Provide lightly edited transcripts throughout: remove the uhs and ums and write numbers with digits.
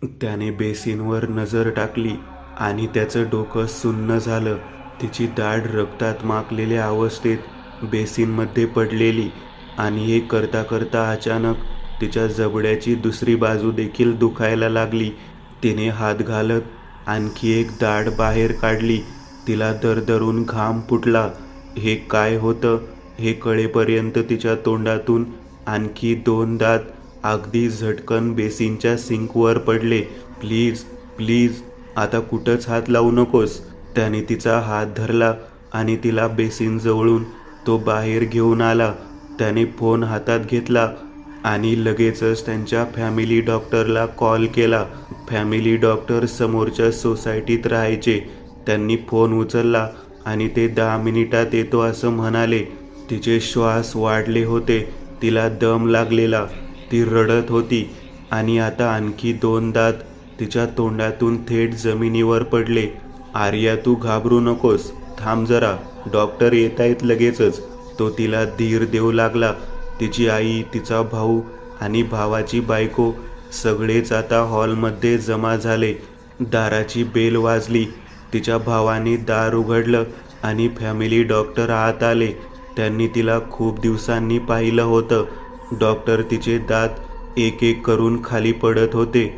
त्याने बेसिनवर नजर टाकली आणि त्याचं डोकं सुन्न झालं. तिची दाढ रक्तात माखलेल्या अवस्थेत बेसिनमध्ये पडलेली आणि हे करता करता अचानक तिच्या जबड्याची दुसरी बाजू देखील दुखायला लागली. तिने हात घालत आणखी एक दाढ बाहेर काढली. तिला दरदरून घाम फुटला. हे काय होतं हे कळेपर्यंत तिच्या तोंडातून आणखी 2 दात अगदी झटकन बेसिनच्या सिंकवर पडले. प्लीज प्लीज आता कुठंच हात लावू नकोस. त्याने तिचा हात धरला आणि तिला बेसिन जवळून तो बाहेर घेऊन आला. त्याने फोन हातात घेतला आणि लगेचच त्यांच्या फॅमिली डॉक्टरला कॉल केला. फॅमिली डॉक्टर समोरच्या सोसायटीत राहायचे. त्यांनी फोन उचलला आणि ते 10 मिनिटात येतो असं म्हणाले. तिचे श्वास वाढले होते. तिला दम लागलेला. ती रडत होती आणि आता आणखी 2 दात तिच्या तोंडातून थेट जमिनीवर पडले. आर्या तू घाबरू नकोस. थांब जरा. डॉक्टर येत आहेत लगेचच. तो तिला धीर देऊ लागला. तिची आई, तिचा भाऊ आणि भावाची बायको सगळेच आता हॉलमध्ये जमा झाले. दाराची बेल वाजली. तिच्या भावाने दार उघडलं आणि फॅमिली डॉक्टर आत आले. त्यांनी तिला खूप दिवसांनी पाहिलं होतं. डॉक्टर तिचे दात एक एक करून खाली पडत होते.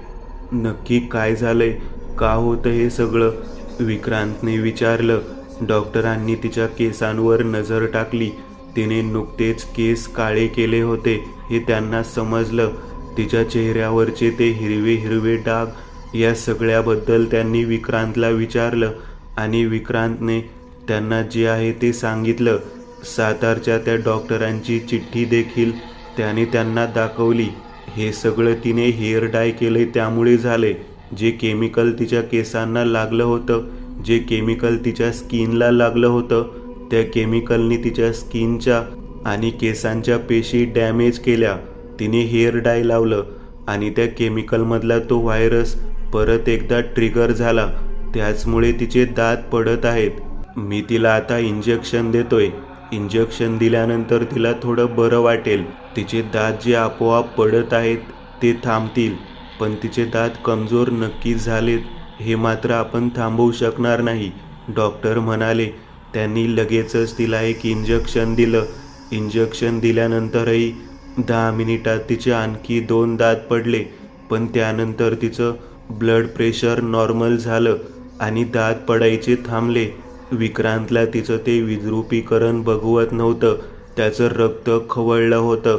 नक्की काय झालंय? का होतं हे सगळं? विक्रांतने विचारलं. डॉक्टरांनी तिच्या केसांवर नजर टाकली. तिने नुकतेच केस काळे केले होते हे त्यांना समजलं. तिच्या चेहऱ्यावरचे ते हिरवे हिरवे डाग या सगळ्याबद्दल त्यांनी विक्रांतला विचारलं आणि विक्रांतने त्यांना जे आहे ते सांगितलं. सातारच्या त्या डॉक्टरांची चिठ्ठी देखील त्याने त्यांना दाखवली. हे सगळं तिने हेअर डाय केले त्यामुळे झाले. जे केमिकल तिच्या केसांना लागलं होतं, जे केमिकल तिच्या स्किनला लागलं होतं, त्या केमिकलनी तिच्या स्किनच्या आणि केसांच्या पेशी डॅमेज केल्या. तिने हेअर डाय लावलं आणि त्या केमिकलमधला तो व्हायरस परत एकदा ट्रिगर झाला. त्याचमुळे तिचे दात पडत आहेत. मी तिला आता इंजेक्शन देतोय. इंजेक्शन दिल्यानंतर तिला थोडं बरं वाटेल. तिचे दात जे आपोआप पडत आहेत ते थांबतील. पण तिचे दात कमजोर नक्कीच झालेत हे मात्र आपण थांबवू शकणार नाही, डॉक्टर म्हणाले. त्यांनी लगेचच तिला एक इंजेक्शन दिलं. इंजेक्शन दिल्यानंतरही 10 मिनिटात तिचे आणखी 2 दात पडले. पण त्यानंतर तिचं ब्लड प्रेशर नॉर्मल झालं आणि दात पडायचे थांबले. विक्रांतला तिचं ते विद्रुपीकरण बघवत नव्हतं. त्याचं रक्त खवळलं होतं.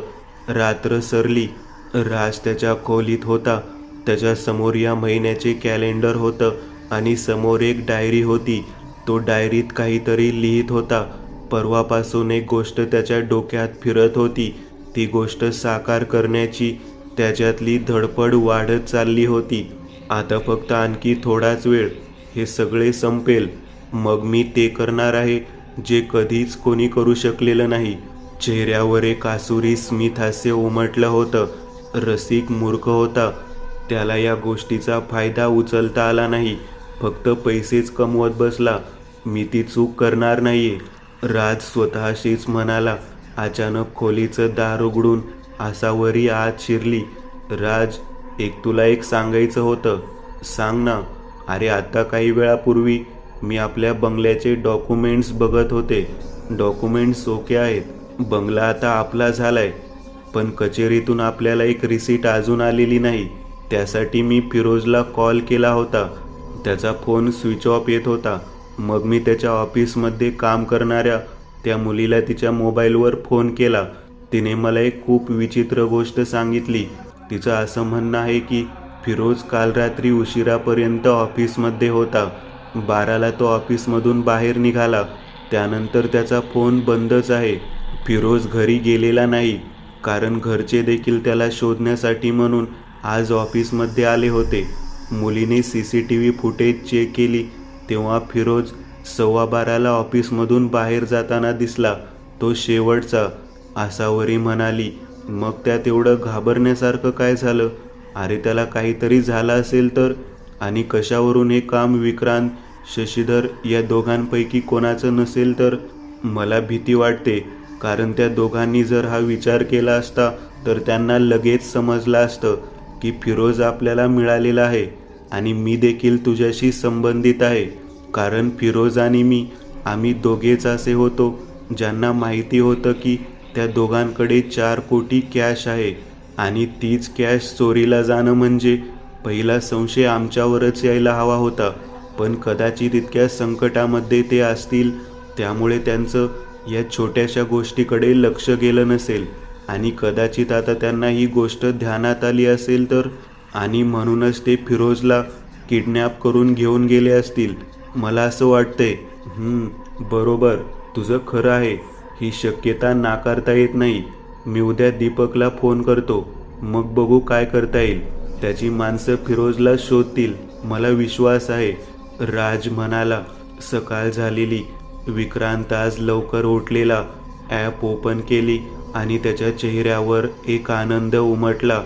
रात्र सरली. राज त्याच्या खोलीत होता. त्याच्या समोर या महिन्याचे कॅलेंडर होतं आणि समोर एक डायरी होती. तो डायरीत काहीतरी लिहित होता. परवापासून एक गोष्ट त्याच्या डोक्यात फिरत होती. ती गोष्ट साकार करण्याची त्याच्यातली धडपड वाढत चालली होती. आता फक्त आणखी थोडाच वेळ, हे सगळे संपेल. मग मी ते करणार आहे जे कधीच कोणी करू शकलेलं नाही. चेहऱ्यावर एक आसुरी स्मित हास्य उमटलं होतं. रसिक मूर्ख होता. त्याला या गोष्टीचा फायदा उचलता आला नाही. फक्त पैसेच कमवत बसला. मी ती चूक करणार नाहीये, राज स्वतःशीच म्हणाला. अचानक खोलीचं दार उघडून आसावरी आत शिरली. राज, तुला एक सांगायचं होतं. सांग ना. अरे आता काही वेळापूर्वी मी आपल्या बंगल्याचे डॉक्युमेंट्स बघत होते. डॉक्युमेंट्स ओके आहेत. बंगला आता आपला झालाय. पण कचेरीतून आपल्याला एक रिसीट अजून आलेली नाही. त्यासाठी मी फिरोजला कॉल केला होता. त्याचा फोन स्विच ऑफ येत होता. मग मी त्याच्या ऑफिसमध्ये काम करणाऱ्या त्या मुलीला तिच्या मोबाईलवर फोन केला. तिने मला एक खूप विचित्र गोष्ट सांगितली. तिचं असं म्हणणं आहे की फिरोज काल रात्री उशिरापर्यंत ऑफिसमध्ये होता. 12ला तो ऑफिसमधून बाहेर निघाला. त्यानंतर त्याचा फोन बंदच आहे. फिरोज घरी गेलेला नाही, कारण घरचे देखील त्याला शोधण्यासाठी म्हणून आज ऑफिसमध्ये आले होते. मुलीने CCTV फुटेज चेक केली तेव्हा फिरोज 12:15ला ऑफिसमधून बाहेर जाताना दिसला. तो शेवटचा, आसावरी म्हणाली. मग त्यात एवढं घाबरण्यासारखं काय झालं? अरे त्याला काहीतरी झालं असेल तर. आणि कशावरून हे काम विक्रांत, शशीधर या दोघांपैकी कोणाचं नसेल तर? मला भीती वाटते, कारण त्या दोघांनी जर हा विचार केला असता तर त्यांना लगेच समजलं असतं. की फिरोज आपल्याला मिळालेला आहे आणि मी देखील तुझ्याशी संबंधित आहे, कारण फिरोज आणि आम्ही दोघेच असे होतो ज्यांना माहिती होतं की त्या दोघांकडे 4 कोटी कॅश आहे आणि तीच कॅश चोरीला जाणं म्हणजे पहिला संशय आमच्यावरच यायला हवा होता. पण कदाचित इतक्या संकटामध्ये ते असतील त्यामुळे त्यांचं या छोट्याशा गोष्टीकडे लक्ष गेलं नसेल आणि कदाचित आता त्यांना ही गोष्ट ध्यानात आली असेल तर, आणि म्हणूनच ते फिरोजला किडनॅप करून घेऊन गेले असतील. मला असं वाटतंय. बरोबर, तुझं खरं आहे. ही शक्यता नाकारता येत नाही. मी उद्या दीपकला फोन करतो, मग बघू काय करता येईल. त्याची माणसं फिरोजला शोधतील, मला विश्वास आहे. राज म्हणाला. सकाळ झालेली. विक्रांत आज लवकर उठलेला. ॲप ओपन केली आणि त्याच्या चेहऱ्यावर एक आनंद उमटला.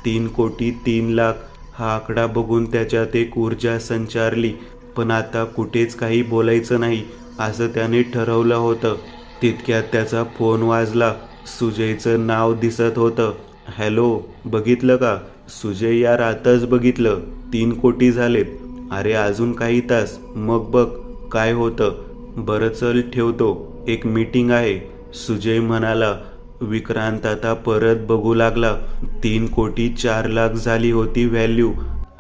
3,03,00,000 हा आकडा बघून त्याच्यात एक ऊर्जा संचारली. पण आता कुठेच काही बोलायचं नाही असं त्याने ठरवलं होतं. तितक्यात त्याचा फोन वाजला. सुजयचं नाव दिसत होतं. हॅलो, बघितलं का? सुजय यार, आताच बघितलं. 3 कोटी झालेत. अरे अजून काही तास, मग बघ काय होतं. बरं चल ठेवतो, एक मीटिंग आहे, सुजय म्हणाला. विक्रांत आता परत बघू लागला. 3,04,00,000 झाली होती व्हॅल्यू.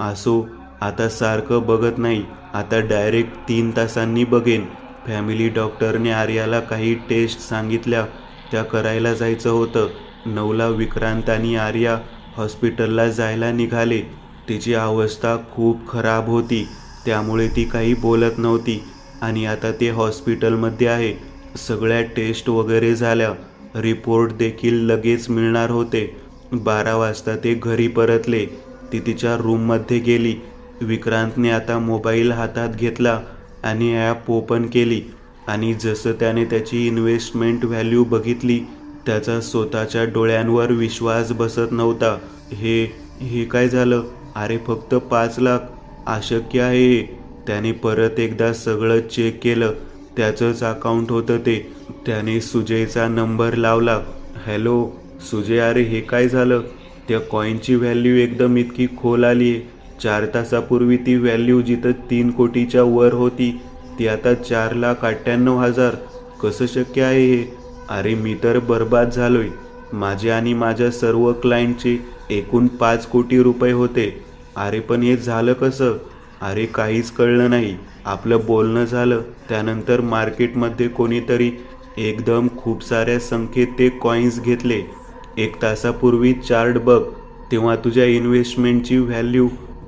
असो, आता सारखं बघत नाही, आता डायरेक्ट 3 तासांनी बघेन. फॅमिली डॉक्टरने आर्याला काही टेस्ट सांगितल्या, त्या करायला जायचं होतं. 9ला विक्रांत आणि आर्या हॉस्पिटलला जायला निघाले. तिची अवस्था खूप खराब होती, त्यामुळे ती काही बोलत नव्हती. आणि आता ते हॉस्पिटलमध्ये आहे. सगळ्या टेस्ट वगैरे झाल्या, रिपोर्ट देखील लगेच मिळणार होते. 12 वाजता ते घरी परतले. ती तिच्या रूममध्ये गेली. विक्रांतने आता मोबाईल हातात घेतला आणि ॲप ओपन केली आणि जसं त्याने त्याची इन्व्हेस्टमेंट व्हॅल्यू बघितली त्याचा स्वतःच्या डोळ्यांवर विश्वास बसत नव्हता. हे काय झालं? अरे फक्त 5 लाख, अशक्य आहे हे. त्याने परत एकदा सगळं चेक केलं. त्याचंच अकाउंट होतं ते. त्याने सुजयचा नंबर लावला. हॅलो सुजय, अरे हे काय झालं? त्या कॉईनची व्हॅल्यू एकदम इतकी खोल आली आहे. 4 तासापूर्वी ती व्हॅल्यू जिथं 3 कोटीच्या वर होती ती आता 4,98,000. कसं शक्य आहे हे? अरे मी तर बर्बाद झालोय. माझे आणि माझ्या सर्व क्लायंटचे एकूण 5 कोटी रुपये होते. अरे पण हे झालं कसं? अरे काहीच कळलं नाही. आपलं बोलणं झालं, त्यानंतर मार्केटमध्ये कोणीतरी एकदम खूप साऱ्या संख्येत ते कॉईन्स घेतले. 1 तासापूर्वी चार्ट बघ, तेव्हा तुझ्या इन्व्हेस्टमेंटची व्हॅल्यू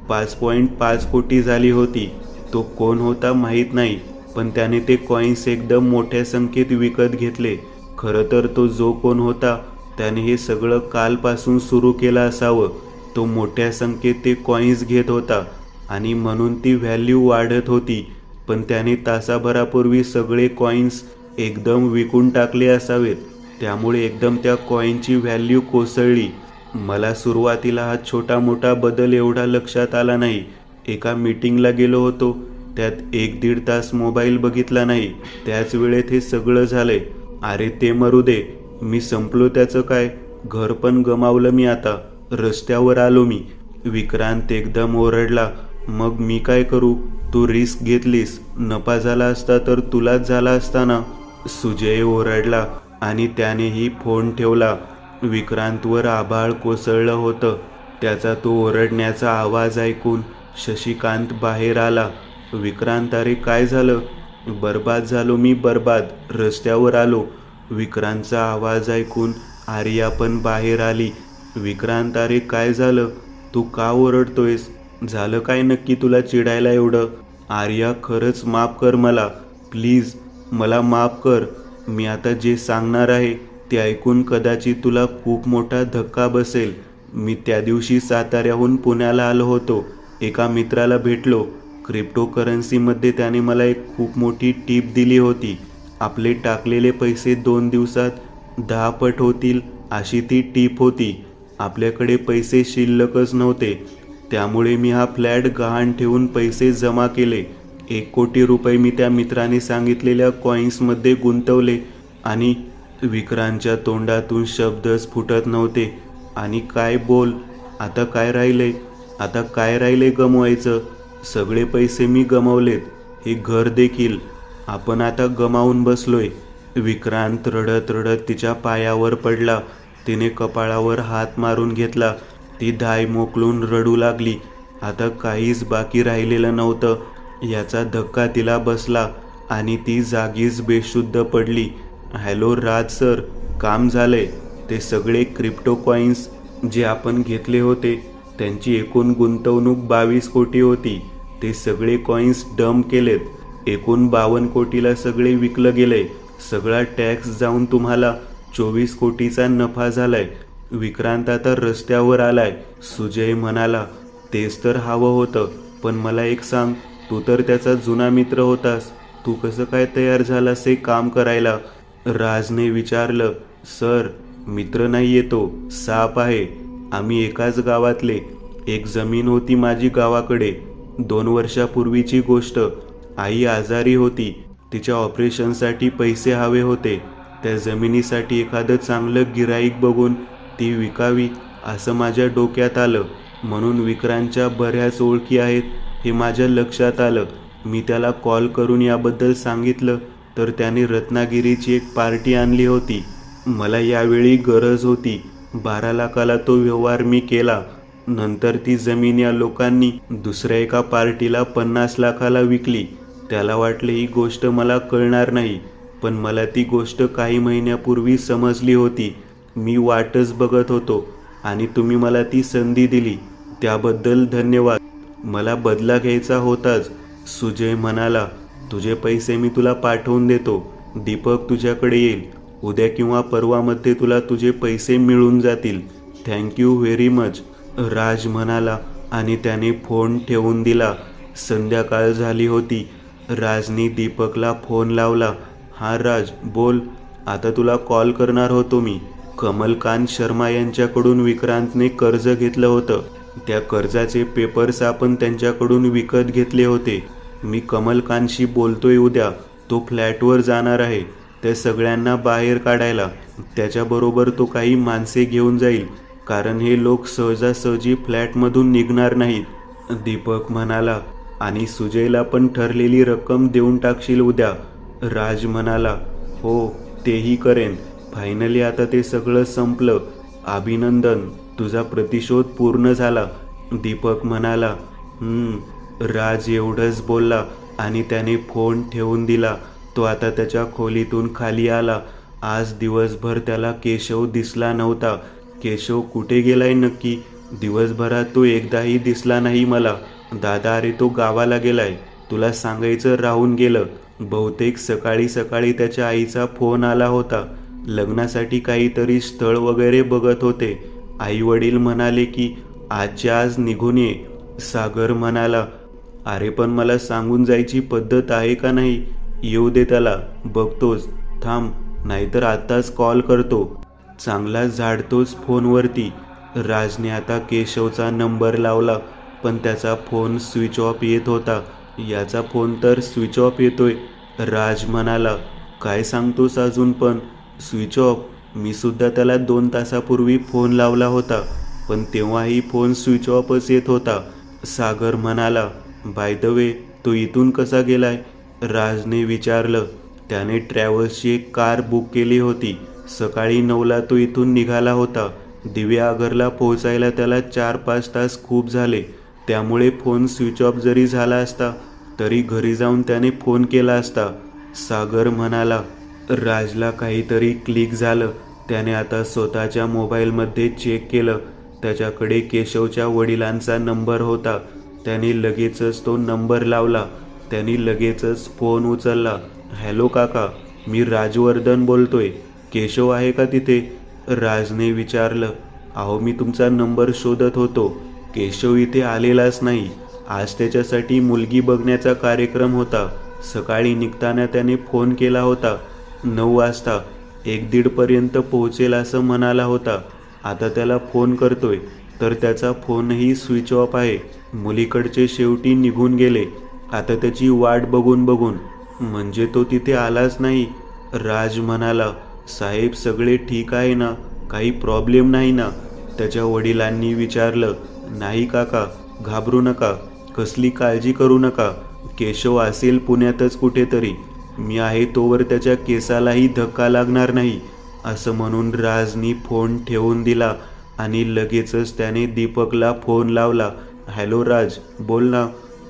5.5 कोटी झाली होती. तो कोण होता माहीत नाही, पण त्याने ते कॉईन्स एकदम मोठ्या संख्येत विकत घेतले. खरं तर तो जो कोण होता त्याने हे सगळं कालपासून सुरू केलं असावं. तो मोठ्या संख्येत ते कॉईन्स घेत होता आणि म्हणून ती व्हॅल्यू वाढत होती. पण त्याने तासाभरापूर्वी सगळे कॉईन्स एकदम विकून टाकले असावेत, त्यामुळे एकदम त्या कॉईनची व्हॅल्यू कोसळली. मला सुरुवातीला हा छोटा मोठा बदल एवढा लक्षात आला नाही. एका मीटिंगला गेलो होतो, त्यात 1-1.5 तास मोबाईल बघितला नाही, त्याच वेळेत हे सगळं झालंय. अरे ते मरू दे, मी संपलो त्याचं काय? घर पण गमावलं मी आता. रस्त्यावर आलो मी. विक्रांत एकदम ओरडला. मग मी काय करू? तू रिस्क घेतलीस, नफा झाला असता तर तुलाच झाला असता ना. सुजय ओरडला आणि त्यानेही फोन ठेवला. विक्रांतवर आभाळ कोसळलं होतं. त्याचा तो ओरडण्याचा आवाज ऐकून शशिकांत बाहेर आला. विक्रांत, अरे काय झालं? बर्बाद झालो मी, बर्बाद. रस्त्यावर आलो. विक्रांतचा आवाज ऐकून आर्या पण बाहेर आली. विक्रांत, अरे काय झालं? तू का ओरडतोयस? झालं काय नक्की तुला चिडायला एवढं? आर्या, खरंच माफ कर मला, प्लीज मला माफ कर. मी आता जे सांगणार आहे ते ऐकून कदाचित तुला खूप मोठा धक्का बसेल. मी त्या दिवशी साताऱ्याहून पुण्याला आलो होतो. एका मित्राला भेटलो. क्रिप्टोकरन्सीमध्ये त्याने मला एक खूप मोठी टीप दिली होती. आपले टाकलेले पैसे 2 दिवसात 10 पट होतील अशी ती टीप होती. आपल्याकडे पैसे शिल्लकच नव्हते, त्यामुळे मी हा फ्लॅट गहाण ठेवून पैसे जमा केले. 1 कोटी रुपये मी त्या मित्राने सांगितलेल्या कॉईन्समध्ये गुंतवले. आणि विक्रांतच्या तोंडातून शब्दच फुटत नव्हते. आणि काय बोल, आता काय राहिलंय गमवायचं? सगळे पैसे मी गमावलेत, हे घर देखील आपण आता गमावून बसलोय. विक्रांत रडत रडत तिच्या पायावर पडला. तिने कपाळावर हात मारून घेतला. ती दाय मोकलून रडू लागली. आता काहीच बाकी राहिलेलं नव्हतं. याचा धक्का तिला बसला आणि ती जागीच बेशुद्ध पडली. हॅलो राज सर, काम झालंय. ते सगळे क्रिप्टो कॉईन्स जे आपण घेतले होते त्यांची एकूण गुंतवणूक 22 कोटी होती. ते सगळे कॉईन्स डंप केलेत. एकूण 52 कोटीला सगळे विकलं गेलंय. सगळा टॅक्स जाऊन तुम्हाला 24 कोटीचा नफा झालाय. विक्रांत आता रस्त्यावर आलाय. सुजय म्हणाला, तेच तर हवं होतं. पण मला एक सांग, तू तर त्याचा जुना मित्र होतास. तू कसं काय तयार झालास हे काम करायला? राजने विचारलं. सर, मित्र नाही येतो, साप आहे. आम्ही एकाच गावातले. एक जमीन होती माझी गावाकडे. 2 वर्षापूर्वीची गोष्ट. आई आजारी होती. तिच्या ऑपरेशनसाठी पैसे हवे होते. त्या जमिनीसाठी एखादं चांगलं गिराईक बघून ती विकावी असं माझ्या डोक्यात आलं. म्हणून विक्रांतच्या बऱ्याच ओळखी आहेत हे माझ्या लक्षात आलं. मी त्याला कॉल करून याबद्दल सांगितलं तर त्याने रत्नागिरीची एक पार्टी आणली होती. मला यावेळी गरज होती. 12 लाखाला तो व्यवहार मी केला. नंतर ती जमीन या लोकांनी दुसऱ्या एका पार्टीला 50 लाखाला विकली. त्याला वाटलं ही गोष्ट मला कळणार नाही, पण मला ती गोष्ट काही महिन्यापूर्वी समजली होती. मी वाटच बघत होतो आणि तुम्ही मला ती संधी दिली, त्याबद्दल धन्यवाद. मला बदला घ्यायचा होताच. सुजय म्हणाला, तुझे पैसे मी तुला पाठवून देतो. दीपक तुझ्याकडे येईल. उद्या किंवा परवामध्ये तुला तुझे पैसे मिळून जातील. थँक्यू व्हेरी मच, राज म्हणाला आणि त्याने फोन ठेवून दिला. संध्याकाळ झाली होती. राजने दीपकला फोन लावला. हा राज, बोल. आता तुला कॉल करणार होतो मी. कमलकांत शर्मा यांच्याकडून विक्रांतने कर्ज घेतलं होतं. त्या कर्जाचे पेपर्स आपण त्यांच्याकडून विकत घेतले होते. मी कमलकांतशी बोलतोय उद्या. तो फ्लॅटवर जाणार आहे त्या सगळ्यांना बाहेर काढायला. त्याच्याबरोबर तो काही माणसे घेऊन जाईल, कारण हे लोक सहजासहजी फ्लॅटमधून निघणार नाहीत. दीपक म्हणाला, आणि सुजयला पण ठरलेली रक्कम देऊन टाकशील उद्या? राज म्हणाला, हो, तेही करेन. फायनली आता ते सगळं संपलं. अभिनंदन, तुझा प्रतिशोध पूर्ण झाला. दीपक म्हणाला. राज एवढंच बोलला आणि त्याने फोन ठेवून दिला. तो आता त्याच्या खोलीतून खाली आला. आज दिवसभर त्याला केशव दिसला नव्हता. केशव कुठे गेलाय नक्की? दिवसभरात तो एकदाही दिसला नाही मला. दादा, अरे तो गावाला गेलाय. तुला सांगायचं राहून गेलं. बहुतेक सकाळी सकाळी त्याच्या आईचा फोन आला होता. लग्नासाठी काहीतरी स्थळ वगैरे बघत होते. आई वडील म्हणाले की आजच्या आज निघून ये. सागर म्हणाला, अरे पण मला सांगून जायची पद्धत आहे का नाही? येऊ दे त्याला, बघतोच. थांब, नाहीतर आत्ताच कॉल करतो. चांगला झाडतोच फोनवरती. राजने आता केशवचा नंबर लावला, पण त्याचा फोन स्विच ऑफ येत होता. याचा फोन तर स्विच ऑफ येतोय. राज म्हणाला, काय सांगतोस अजून पण? Switch off? मी सुद्धा त्याला 2 तासापूर्वी फोन लावला होता, पण तेव्हाही फोन स्विच ऑफच येत होता. सागर म्हणाला, बाय द वे, तो इथून कसा गेलाय? राजने विचारलं. त्याने ट्रॅव्हल्सची एक कार बुक केली होती. सकाळी 9ला तो इथून निघाला होता. दिव्यागरला पोहोचायला त्याला 4-5 तास खूप झाले. त्यामुळे फोन स्विच ऑफ जरी झाला असता तरी घरी जाऊन त्याने फोन केला असता. सागर म्हणाला. राजला काहीतरी क्लिक झालं. त्याने आता स्वतःच्या मोबाईलमध्ये चेक केलं. त्याच्याकडे केशवच्या वडिलांचा नंबर होता. त्याने लगेचच तो नंबर लावला. त्यांनी लगेचच फोन उचलला. हॅलो काका, मी राजवर्धन बोलतोय. केशव आहे का तिथे? राजने विचारलं. अहो, मी तुमचा नंबर शोधत होतो. केशव इथे आलेलाच नाही. आज त्याच्यासाठी मुलगी बघण्याचा कार्यक्रम होता. सकाळी निघताना त्याने फोन केला होता. 9 वाजता 1-1:30 पर्यंत पोहोचेल असं म्हणाला होता. आता त्याला फोन करतोय तर त्याचा फोनही स्विच ऑफ आहे. मुलीकडचे शेवटी निघून गेले. आता त्याची वाट बघून बघून. म्हणजे तो तिथे आलाच नाही? राज म्हणाला. साहेब, सगळे ठीक आहे ना? काही प्रॉब्लेम नाही ना? त्याच्या वडिलांनी विचारलं, नाही काका, घाबरू नका, कसली काळजी करू नका, केशव असेल पुण्यातच कुठेतरी, मी आहे तोवर त्याच्या केसालाही धक्का लागणार नाही, असं म्हणून राजनी फोन ठेवून दिला आणि लगेचच त्याने दीपकला फोन लावला. हॅलो राज, बोल ना.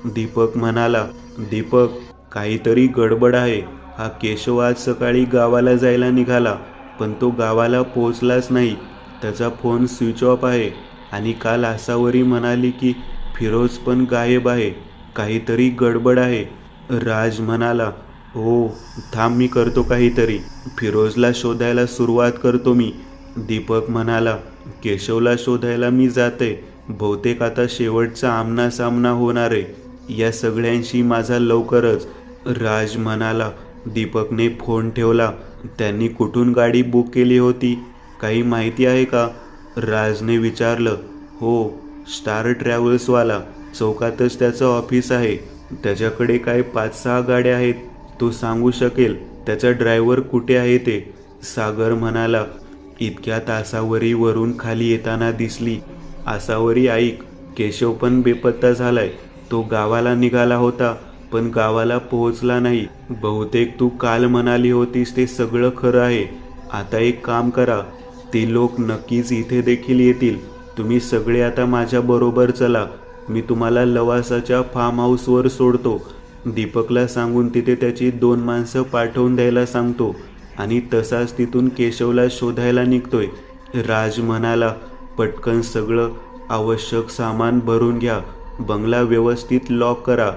दीपक म्हणाला, दीपक, काहीतरी गडबड आहे. हा केशव आज सकाळी गावाला जायला निघाला, पण तो गावाला पोहोचलाच नाही. त्याचा फोन स्विच ऑफ आहे आणि काल आसावरी म्हणाली की फिरोज पण गायब आहे. काहीतरी गडबड आहे. राज म्हणाला, हो, थांब, मी करतो काहीतरी. फिरोजला शोधायला सुरुवात करतो मी. दीपक म्हणाला, केशवला शोधायला मी जाते. बहुतेक आता शेवटचा आमनासामना होणार आहे या सगळ्यांशी माझा लवकरच. राज म्हणाला. दीपकने फोन ठेवला. त्यांनी कुठून गाडी बुक केली होती, काही माहिती आहे का? राजने विचारलं. हो, स्टार ट्रॅव्हल्सवाला. चौकातच त्याचं ऑफिस आहे. त्याच्याकडे काय 5-6 गाड्या आहेत. तो सांगू शकेल त्याचा ड्रायव्हर कुठे आहे ते. सागर म्हणाला. इतक्यात आसावरी वरून खाली येताना दिसली. आसावरी, ऐक, केशव पण बेपत्ता झालाय. तो गावाला निघाला होता, पण गावाला पोहोचला नाही. बहुतेक तू काल म्हणाली होतीस ते सगळं खरं आहे. आता एक काम करा, ते लोक नक्कीच इथे देखील येतील. तुम्ही सगळे आता माझ्या बरोबर चला. मी तुम्हाला लवासाच्या फार्म हाऊसवर सोडतो. दीपकला सांगून तिथे त्याची 2 माणसं पाठवून द्यायला सांगतो आणि तसाच तिथून केशवला शोधायला निघतोय. राज म्हणाला. पटकन सगळं आवश्यक सामान भरून घ्या. बंगला व्यवस्थित लॉक करा.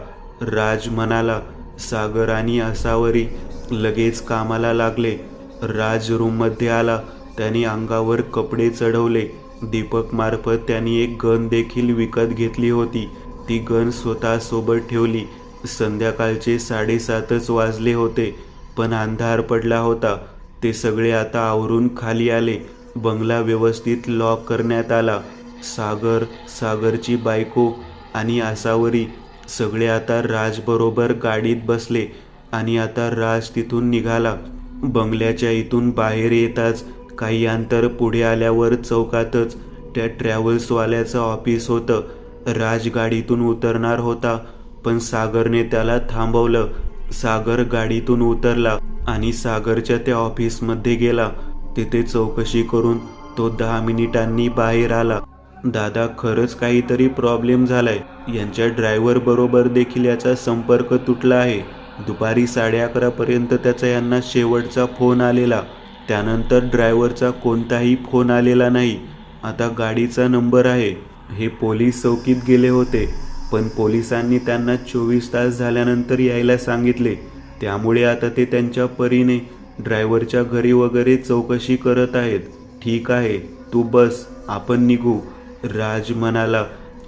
राज म्हणाला. सागर आणि आसावरी लगेच कामाला लागले. राज रूममध्ये आला. त्याने अंगावर कपडे चढवले. दीपकमार्फत त्यांनी एक गन देखील विकत घेतली होती. ती गन स्वतःसोबत ठेवली. संध्याकाळचे 7:30च वाजले होते, पण अंधार पडला होता. ते सगळे आता आवरून खाली आले. बंगला व्यवस्थित लॉक करण्यात आला. सागर, सागरची बायको आणि आसावरी सगळे आता राजबरोबर गाडीत बसले आणि आता राज तिथून निघाला. बंगल्याच्या इथून बाहेर येताच काही अंतर पुढे आल्यावर चौकातच त्या ट्रॅव्हल्सवाल्याचं ऑफिस होतं. राज गाडीतून उतरणार होता, पण सागरने त्याला थांबवलं. सागर गाडीतून उतरला आणि सागरच्या त्या ऑफिसमध्ये गेला. तिथे चौकशी करून तो 10 मिनिटांनी बाहेर आला. दादा, खरंच काहीतरी प्रॉब्लेम झालाय. यांच्या ड्रायव्हर बरोबर देखील याचा संपर्क तुटला आहे. दुपारी 11:30 पर्यंत त्याचा यांना शेवटचा फोन आलेला. त्यानंतर ड्रायव्हरचा कोणताही फोन आलेला नाही. आता गाडीचा नंबर आहे. हे पोलीस चौकीत गेले होते, पण पोलिसांनी त्यांना 24 तास झाल्यानंतर यायला सांगितले. त्यामुळे आता ते त्यांच्या परीने ड्रायव्हरच्या घरी वगैरे चौकशी करत आहेत. ठीक आहे, तू बस, आपण निघू. राज म्हणाला.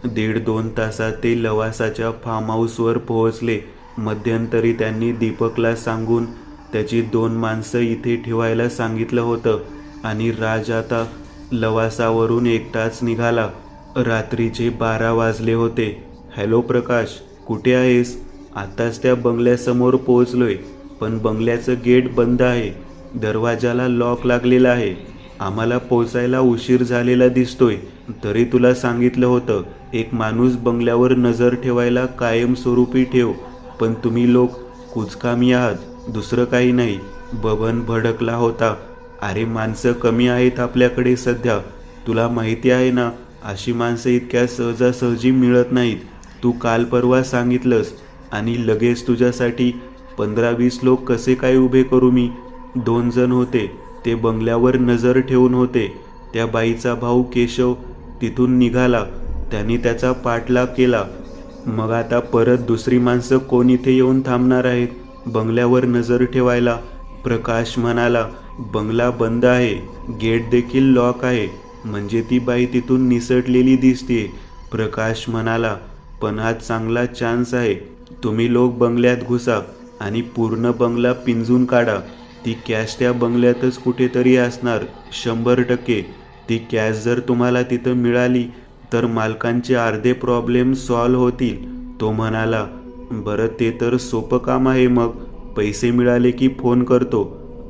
1.5-2 तासात ते लवासाच्या फार्म हाऊसवर पोहोचले. मध्यंतरी त्यांनी दीपकला सांगून त्याची 2 माणसं इथे ठेवायला सांगितलं होतं आणि राज आता लवासावरून एकटाच निघाला. रात्रीचे 12 वाजले होते. हॅलो प्रकाश, कुठे आहेस? आताच त्या बंगल्यासमोर पोहोचलोय, पण बंगल्याचं गेट बंद आहे. दरवाजाला लॉक लागलेला आहे. आम्हाला पोचायला उशीर झालेला दिसतोय. तरी तुला सांगितलं होतं, एक माणूस बंगल्यावर नजर ठेवायला कायमस्वरूपी ठेव. पण तुम्ही लोक कुचकामी आहात, दुसरं काही नाही. बबन भडकला होता. अरे, माणसं कमी आहेत आपल्याकडे सध्या. तुला माहिती आहे ना, अशी माणसं इतक्या सहजासहजी मिळत नाहीत. तू काल परवा सांगितलंस आणि लगेच तुझ्यासाठी 15-20 लोक कसे काय उभे करू मी? 2 जण होते, ते बंगल्यावर नजर ठेवून होते. त्या बाईचा भाऊ केशव तिथून निघाला. त्यांनी त्याचा पाठलाग केला. मग आता परत दुसरी माणसं कोण इथे येऊन थांबणार आहेत बंगल्यावर नजर ठेवायला? प्रकाश म्हणाला. बंगला बंद आहे, गेट देखील लॉक आहे, म्हणजे ती बाई तिथून निसटलेली दिसते. प्रकाश म्हणाला. पण हा चांगला चान्स आहे. तुम्ही लोक बंगल्यात घुसा आणि पूर्ण बंगला पिंजून काढा. ती कॅश त्या बंगल्यातच कुठेतरी असणार, 100%. ती कॅश जर तुम्हाला तिथं मिळाली तर मालकांचे अर्धे प्रॉब्लेम सॉल्व्ह होतील. तो म्हणाला. बरं, ते तर सोपं काम आहे. मग पैसे मिळाले की फोन करतो,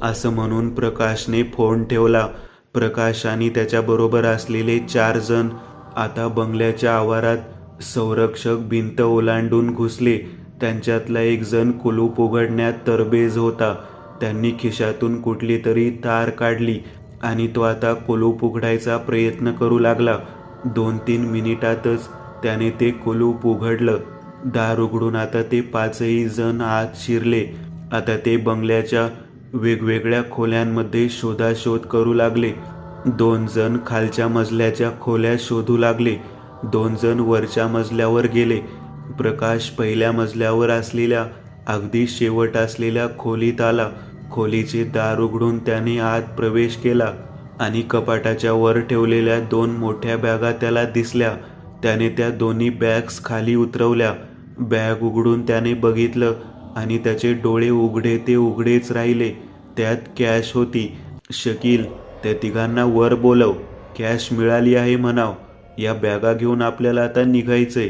असं म्हणून प्रकाशने फोन ठेवला. प्रकाश आणि त्याच्याबरोबर असलेले 4 जण आता बंगल्याच्या आवारात संरक्षक भिंत ओलांडून घुसले. त्यांच्यातला एक जण कुलूप उघडण्यात तरबेज होता. त्यांनी खिशातून कुठली तरी तार काढली आणि तो आता कुलूप उघडायचा प्रयत्न करू लागला. 2-3 मिनिटातच त्याने ते कुलूप उघडलं. दार उघडून आता ते 5ही जण आत शिरले. आता ते बंगल्याच्या वेगवेगळ्या खोल्यांमध्ये शोधाशोध करू लागले. 2 जण खालच्या मजल्याच्या खोल्या शोधू लागले. 2 जण वरच्या मजल्यावर गेले. प्रकाश पहिल्या मजल्यावर असलेल्या अगदी शेवट असलेल्या खोलीत आला. खोलीचे दार उघडून त्याने आत प्रवेश केला आणि कपाटाच्या वर ठेवलेल्या 2 मोठ्या बॅगा त्याला दिसल्या. त्याने त्या दोन्ही बॅग्स खाली उतरवल्या. बॅग उघडून त्याने बघितलं आणि त्याचे डोळे उघडे ते उघडेच राहिले. त्यात कॅश होती. शकील, त्या तिघांना वर बोलव. कॅश मिळाली आहे म्हणाव. या बॅगा घेऊन आपल्याला आता निघायचंय.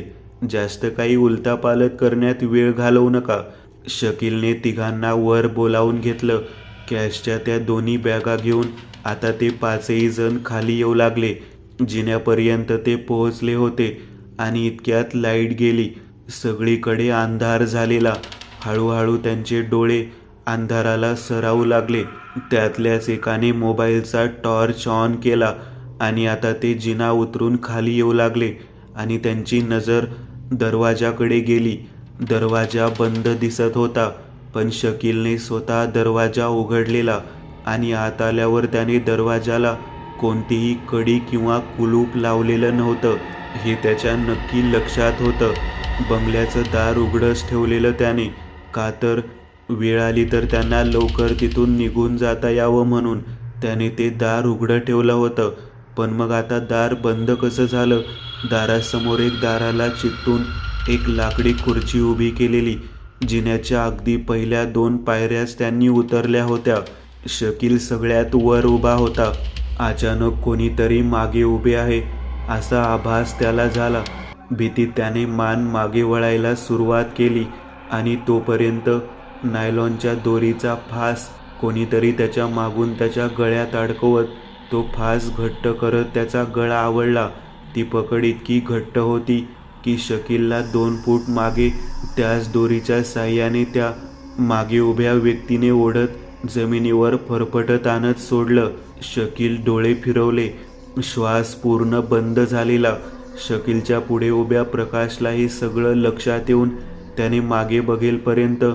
जास्त काही उलतापालत करण्यात वेळ घालवू नका. शकीलने तिघांना वर बोलावून घेतलं. कॅशच्या त्या दोन्ही बॅगा घेऊन आता ते 5ही जण खाली येऊ लागले. जिन्यापर्यंत ते पोहोचले होते आणि इतक्यात लाईट गेली. सगळीकडे अंधार झालेला. हळूहळू त्यांचे डोळे अंधाराला सरावू लागले. त्यातल्याच एकाने मोबाईलचा टॉर्च ऑन केला आणि आता ते जिना उतरून खाली येऊ लागले आणि त्यांची नजर दरवाजाकडे गेली. दरवाजा बंद दिसत होता, पण शकीलने स्वतः दरवाजा उघडलेला आणि आत आल्यावर त्याने दरवाजाला कोणतीही कडी किंवा कुलूप लावलेलं नव्हतं. हे त्याच्या नक्की लक्षात होतं. बंगल्याचं दार उघडंच ठेवलेलं त्याने, का तर वेळ आली तर त्यांना लवकर तिथून निघून जाता यावं म्हणून त्याने ते दार उघडं ठेवलं होतं. पण मग आता दार बंद कसं झालं? दारासमोर एक दाराला चिकटून एक लाकडी खुर्ची उभी केलेली. जिन्याच्या अगदी पहिल्या 2 पायऱ्याच त्यांनी उतरल्या होत्या. शकील सगळ्यात वर उभा होता. अचानक कोणीतरी मागे उभे आहे असा आभास त्याला झाला. भीतीत त्याने मान मागे वळायला सुरुवात केली आणि तोपर्यंत नायलॉनच्या दोरीचा फास कोणीतरी त्याच्या मागून त्याच्या गळ्यात अडकवत तो फास घट्ट करत त्याचा गळा आवळला. ती पकड इतकी घट्ट होती की शकीलला 2 फूट मागे त्याच दोरीच्या साहाय्याने त्या मागे उभ्या व्यक्तीने ओढत जमिनीवर फरफटत आणत सोडलं. शकील डोळे फिरवले. श्वास पूर्ण बंद झालेला. शकीलच्या पुढे उभ्या प्रकाशला हे सगळं लक्षात येऊन त्याने मागे बघेलपर्यंत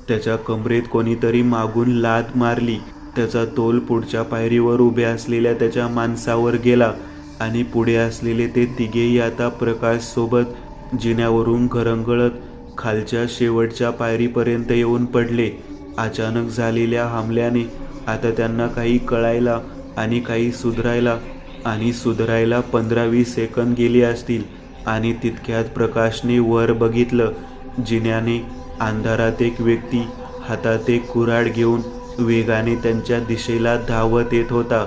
त्याच्या कमरेत कोणीतरी मागून लाथ मारली. त्याचा तोल पुढच्या पायरीवर उभ्या असलेल्या त्याच्या माणसावर गेला आणि पुढे असलेले ते तिघेही आता प्रकाश सोबत जिन्यावरून घरंगळत खालच्या शेवटच्या पायरीपर्यंत येऊन पडले. अचानक झालेल्या हमल्याने आता त्यांना काही कळायला आणि काही सुधारायला 15-20 सेकंद गेली असतील आणि तितक्यात प्रकाशने वर बघितलं. जिन्याने अंधारात एक व्यक्ती हातात एक कुऱ्हाड घेऊन वेगाने त्यांच्या दिशेला धावत येत होता.